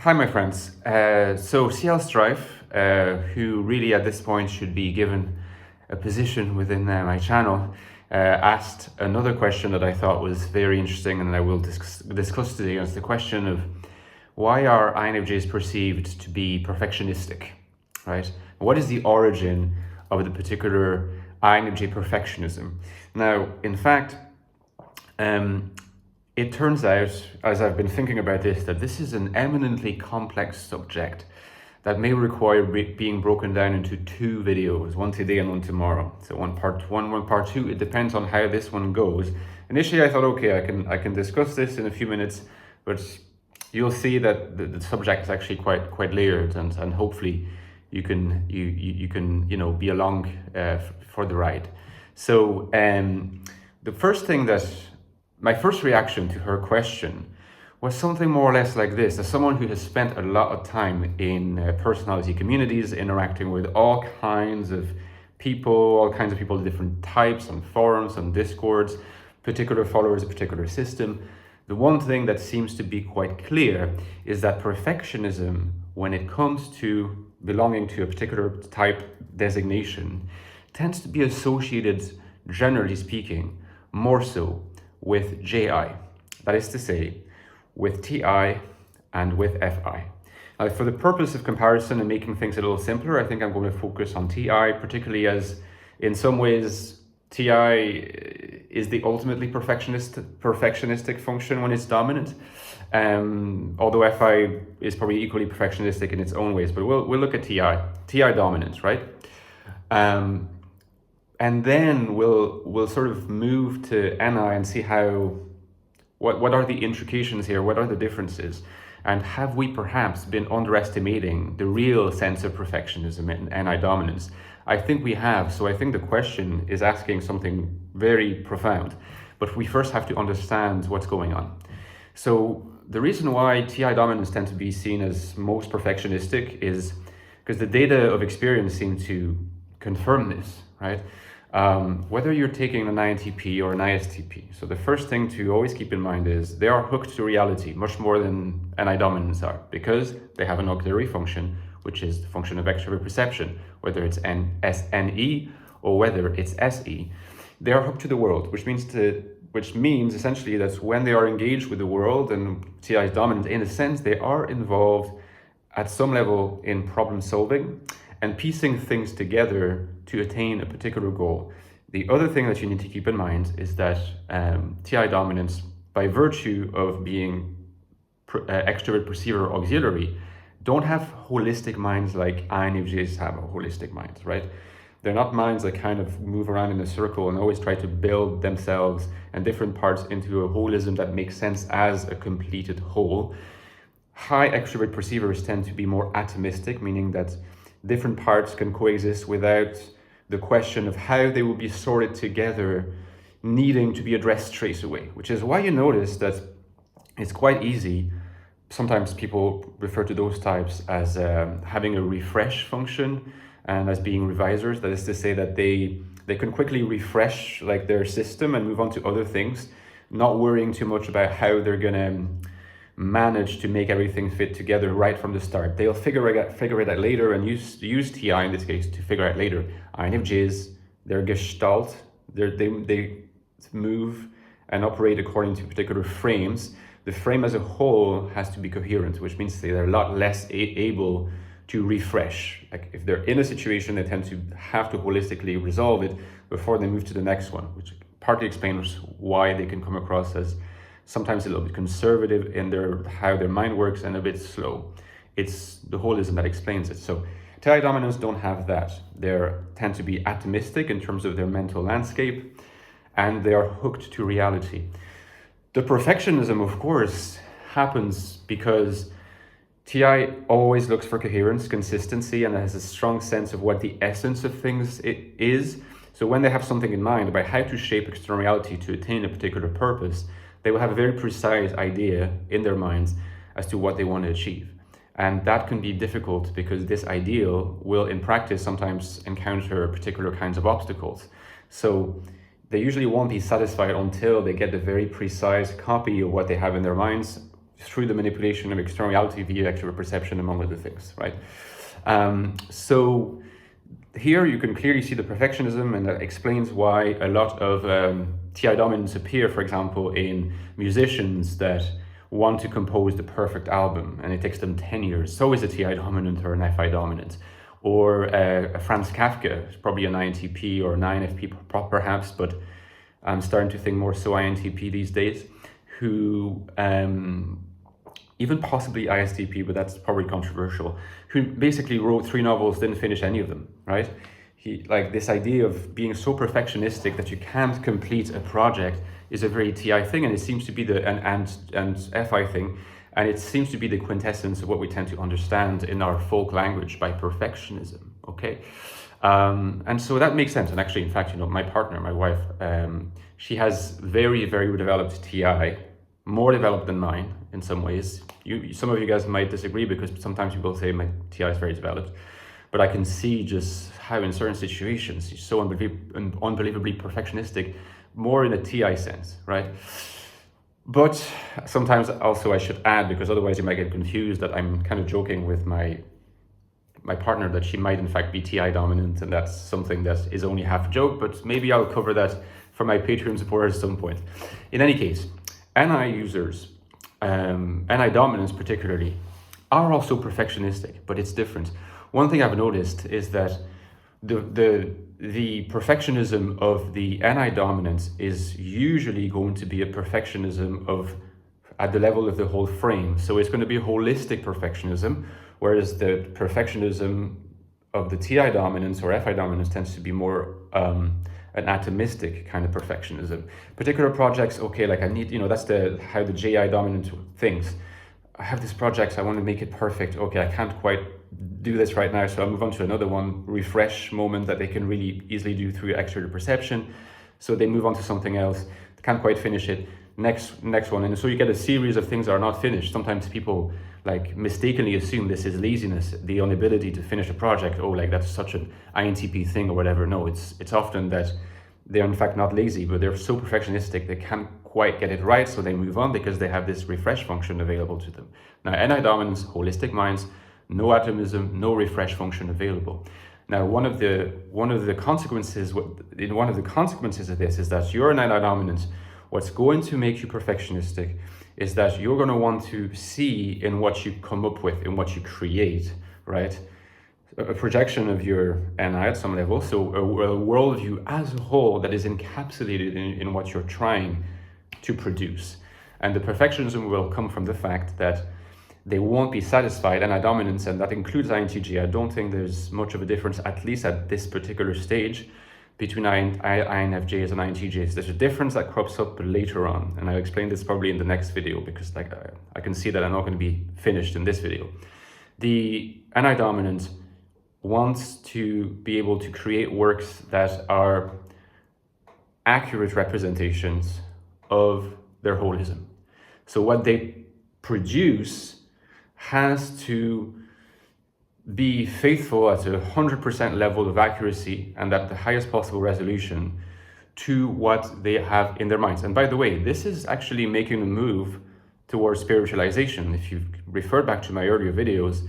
Hi, my friends. So CL Strife, who really at this point should be given a position within my channel, asked another question that I thought was very interesting and I will discuss today. It's the question of why are INFJs perceived to be perfectionistic, right? What is the origin of the particular INFJ perfectionism? Now, in fact, it turns out, as I've been thinking about this, that this is an eminently complex subject that may require being broken down into two videos, one today and one tomorrow. So one part one, one part two. It depends on how this one goes. Initially, I thought, okay, I can discuss this in a few minutes, but you'll see that the subject is actually quite layered, and hopefully you can be along for the ride. So the first thing that my first reaction to her question was something more or less like this. As someone who has spent a lot of time in personality communities, interacting with all kinds of people of different types, on forums, on discords, particular followers, a particular system, the one thing that seems to be quite clear is that perfectionism, when it comes to belonging to a particular type designation, tends to be associated, generally speaking, more so with JI, that is to say, with TI and with FI. Now, for the purpose of comparison and making things a little simpler, I think I'm going to focus on TI, particularly as in some ways TI is the ultimately perfectionistic function when it's dominant, although FI is probably equally perfectionistic in its own ways, but we'll look at TI dominance, right? And then we'll sort of move to NI and see what are the intrications here, what are the differences, and have we perhaps been underestimating the real sense of perfectionism in NI dominance? I think we have. So I think the question is asking something very profound, but we first have to understand what's going on. So the reason why TI dominance tend to be seen as most perfectionistic is because the data of experience seem to confirm this, right? Whether you're taking an INTP or an ISTP. So the first thing to always keep in mind is they are hooked to reality much more than NI dominants are, because they have an auxiliary function, which is the function of extrovert perception, whether it's SNE or whether it's SE. They are hooked to the world, which means essentially that when they are engaged with the world, and TI is dominant, in a sense, they are involved at some level in problem solving and piecing things together to attain a particular goal. The other thing that you need to keep in mind is that TI dominance, by virtue of being extrovert perceiver auxiliary, don't have holistic minds like INFJs have holistic minds, right? They're not minds that kind of move around in a circle and always try to build themselves and different parts into a holism that makes sense as a completed whole. High extrovert perceivers tend to be more atomistic, meaning that different parts can coexist without the question of how they will be sorted together needing to be addressed straight away, which is why you notice that it's quite easy. Sometimes people refer to those types as having a refresh function and as being revisers. That is to say that they can quickly refresh like their system and move on to other things, not worrying too much about how they're gonna manage to make everything fit together right from the start. They'll figure it out later and use TI in this case to figure out later. INFJs, they're gestalt, they move and operate according to particular frames. The frame as a whole has to be coherent, which means they're a lot less able to refresh. Like if they're in a situation, they tend to have to holistically resolve it before they move to the next one, which partly explains why they can come across as sometimes a little bit conservative in how their mind works and a bit slow. It's the holism that explains it. So TI dominants don't have that. They tend to be atomistic in terms of their mental landscape, and they are hooked to reality. The perfectionism, of course, happens because TI always looks for coherence, consistency, and has a strong sense of what the essence of things is. So when they have something in mind about how to shape external reality to attain a particular purpose, they will have a very precise idea in their minds as to what they want to achieve. And that can be difficult because this ideal will, in practice, sometimes encounter particular kinds of obstacles. So they usually won't be satisfied until they get a very precise copy of what they have in their minds through the manipulation of external reality via external perception, among other things, right? So here you can clearly see the perfectionism, and that explains why a lot of TI dominance appear, for example, in musicians that want to compose the perfect album, and it takes them 10 years. So is a TI dominant or an FI dominant. Or a Franz Kafka, probably an INTP or an INFP perhaps, but I'm starting to think more so INTP these days, who even possibly ISTP, but that's probably controversial, who basically wrote 3 novels, didn't finish any of them, right? He, like, this idea of being so perfectionistic that you can't complete a project is a very TI thing, and it seems to be and FI thing, and it seems to be the quintessence of what we tend to understand in our folk language by perfectionism, okay? And so that makes sense. And actually, in fact, my partner, my wife, she has very, very developed TI, more developed than mine in some ways. Some of you guys might disagree because sometimes people say my TI is very developed, but I can see just how in certain situations she's so unbelievably perfectionistic, more in a TI sense, right? But sometimes also I should add, because otherwise you might get confused, that I'm kind of joking with my partner that she might in fact be TI dominant, and that's something that is only half a joke, but maybe I'll cover that for my Patreon supporters at some point. In any case, NI users, NI dominants particularly, are also perfectionistic, but it's different. One thing I've noticed is that the perfectionism of the NI dominance is usually going to be a perfectionism at the level of the whole frame. So it's going to be holistic perfectionism, whereas the perfectionism of the TI dominance or FI dominance tends to be more an atomistic kind of perfectionism. Particular projects, okay, like I need, that's how the JI dominant thinks. I have this project, I want to make it perfect. Okay, I can't quite do this right now, so I'll move on to another one, refresh moment that they can really easily do through external perception. So they move on to something else, can't quite finish it, next one. And so you get a series of things that are not finished. Sometimes people like mistakenly assume this is laziness, the inability to finish a project. Oh, like that's such an INTP thing or whatever. No, it's often that they're in fact not lazy, but they're so perfectionistic they can't quite get it right, so they move on because they have this refresh function available to them. Now, NI dominance, holistic minds, no atomism, no refresh function available. Now, one of the consequences of this is that you're an NI dominant. What's going to make you perfectionistic is that you're going to want to see in what you come up with, in what you create, right? A projection of your NI at some level, so a worldview as a whole that is encapsulated in what you're trying to produce. And the perfectionism will come from the fact that they won't be satisfied, NI dominance, and that includes INTJ. I don't think there's much of a difference, at least at this particular stage, between INFJs and INTJs. There's a difference that crops up later on, and I'll explain this probably in the next video, because I can see that I'm not going to be finished in this video. The NI dominant wants to be able to create works that are accurate representations of their holism. So what they produce has to be faithful at 100% level of accuracy and at the highest possible resolution to what they have in their minds. And by the way, this is actually making a move towards spiritualization. If you refer back to my earlier videos,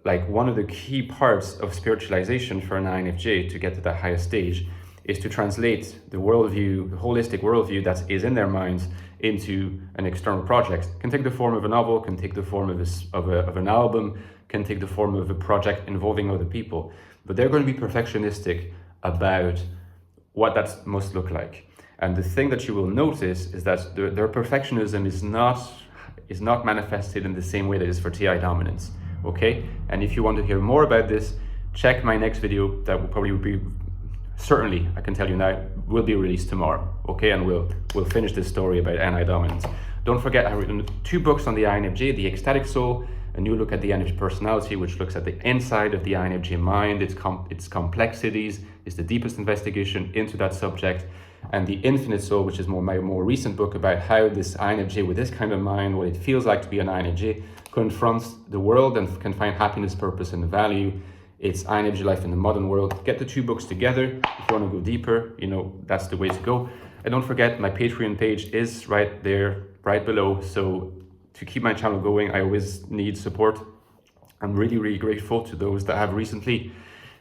like one of the key parts of spiritualization for an INFJ to get to that highest stage is to translate the worldview, the holistic worldview that is in their minds into an external project. It can take the form of a novel, can take the form of an album, can take the form of a project involving other people. But they're going to be perfectionistic about what that must look like. And the thing that you will notice is that their perfectionism is not manifested in the same way that is for TI dominance. Okay, and if you want to hear more about this, check my next video that will probably be, certainly, I can tell you now, will be released tomorrow. Okay, and we'll finish this story about NI dominance. Don't forget, I've written 2 books on the INFJ, The Ecstatic Soul, a new look at the INFJ personality, which looks at the inside of the INFJ mind, its complexities, is the deepest investigation into that subject, and The Infinite Soul, which is my more recent book about how this INFJ with this kind of mind, what it feels like to be an INFJ, confronts the world and can find happiness, purpose, and value. It's INFJ life in the modern world. Get the 2 books together. If you want to go deeper, that's the way to go. And don't forget, my Patreon page is right there, right below. So to keep my channel going. I always need support. I'm really, really grateful to those that have recently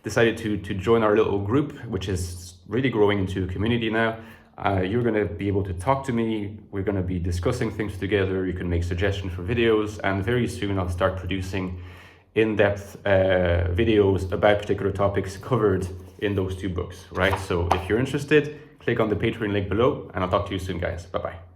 decided to join our little group, which is really growing into a community now. You're going to be able to talk to me. We're going to be discussing things together. You can make suggestions for videos, and very soon I'll start producing in-depth videos about particular topics covered in those two books, right? So if you're interested, click on the Patreon link below, and I'll talk to you soon, guys. Bye-bye.